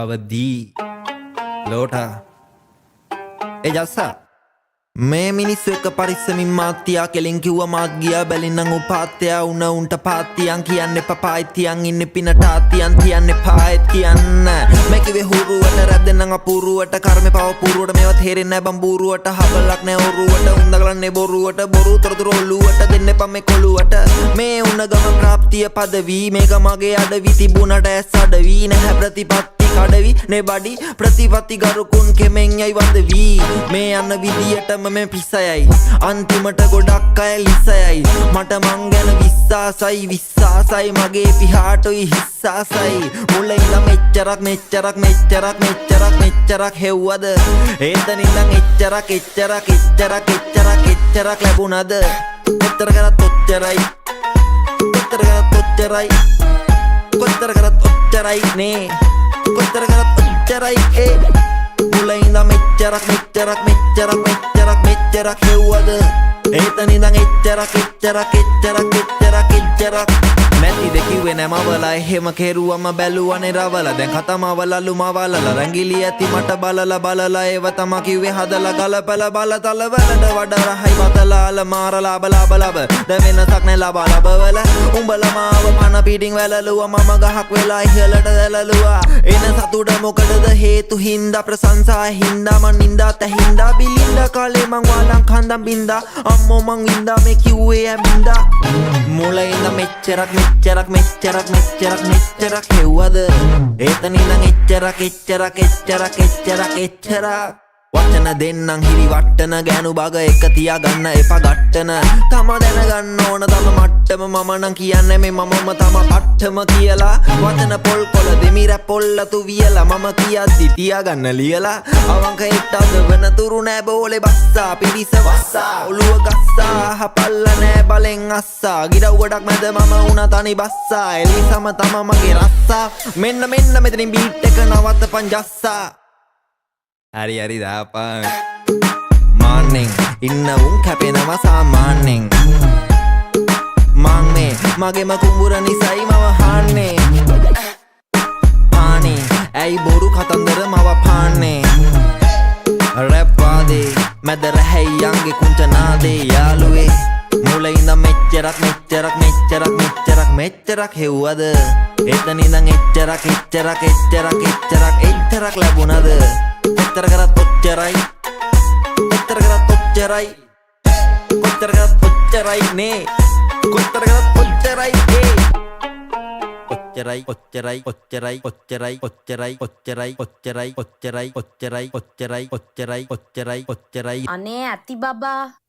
අවදී ලෝටා ඒ ජස්සා මේ මිනිස්සු එක්ක පරිස්සමින් මාත්‍යා කෙලින් කිව්ව මාත් ගියා බැලින්නම් උපාත්‍යා උන උන්ට පාත්තියන් කියන්න එපා පායිතියන් ඉන්නේ පිනට ආතියන් තියන්න එපාත් කියන්න මේ කිව්වේ හුරුවට රැද්දෙන්නම් අපුරුවට කර්මේ පව පුරුවට මේවා තේරෙන්නේ නැහැ බම්බුරුවට හබලක් නැහැ ඔරුවට උන්දගලන්නේ බොරුවට බොරු තොරතුරු ඔළුවට දෙන්න එපා මේ කොළුවට මේ උන ගම ප්‍රාප්තිය පදවි මේක මගේ අඩවි තිබුණට ඇස් අඩවි නැහැ ප්‍රතිපත්ති කඩවි නේ බඩි ප්‍රතිපත්ති ගරුකුන් කෙමෙන් යයි වදවි මේ යන විදියටම මේ පිස්සයයි අන්තිමට ගොඩක් අය ලිස්සයයි මට මං ගැන විශ්වාසයි මගේ පිහාටුයි හිස්සාසයි මුල ඉඳන් මෙච්චරක් හෙව්වද එතන ඉඳන් එච්චරක් ලැබුණද කොච්චර කරත් ඔච්චරයි නේ කොච්චර කරත් ඔච්චරයි මුල ඉඳන් මෙච්චරක් හෙව්වද එතන ඉඳන් එච්චරක් මැතිද කිව්වේ නෑ මවලා එහෙම කෙරුවම බැලුවනේ රවලා දැන් කතමවලලු මවලලා රැඟිලි ඇති මට බලලා ඒව තමා කිව්වේ හදලා ගලපලා බලතල වලට වඩා රහයි මතලාල මාරලා බලාබලබ දැන් වෙනසක් නෑ ලබලබවල උඹලා මාව මන පිටින් වැලලුවා මම ගහක් වෙලා ඉහළට දැලලුවා එන සතුට මොකටද හේතු හින්දා ප්‍රශංසා හින්දා මන් නින්දා තැහින්දා බිලින්දා කාලේ මං වාලං කන්දම් බින්දා අම්මෝ මං වින්දා මේ කිව්වේ ඇඹින්දා මුල ඉඳන් මෙච්චරක් හෙව්වද එතන ඉඳන් එච්චරක් වචන දෙන්නම් හිරි වට්ටන ගෑනු බග එක තියාගන්න එපා ගට්ටන තම දැනගන්න ඕන තම මට්ටම මම නම් කියන්නේ මේ මමම තම පට්ටම කියලා වචන පොල් කොළ දෙමිර පොල්ලතු වියලා මම කියද්දි තියාගන්න ලියලා අවංක හිටවද වෙන තුරු නෑ බෝලේ බස්සා පිරිස වස්සා ඔළුව ගස්සා හපල්ල නෑ බලෙන් අස්සා ගිරව් ගොඩක් මැද මම උණ තනි බස්සා එලිසම තම මගේ රස්සා මෙන්න මෙතනින් බීට් එක නවත්තපන් ජස්සා හරි දාපන් මාන්නෙන් ඉන්න උන් කැපෙනවා සාමාන්නෙන් මංනේ මගේම කුඹුර නිසයි මව හාන්නේ පානේ ඇයි බොරු කතන්දර මව පාන්නේ රැප් වාදේ මැද රැහැයියන්ගේ කුංචනාදේ යාළුවේ මුල ඉඳන් මෙච්චරක් හෙව්වද එතන ඉඳන් එච්චරක් ලැබුණද කොච්චර කරත් ඔච්චරයි නේ කොච්චර කරත් ඔච්චරයි අනේ ඇති බබා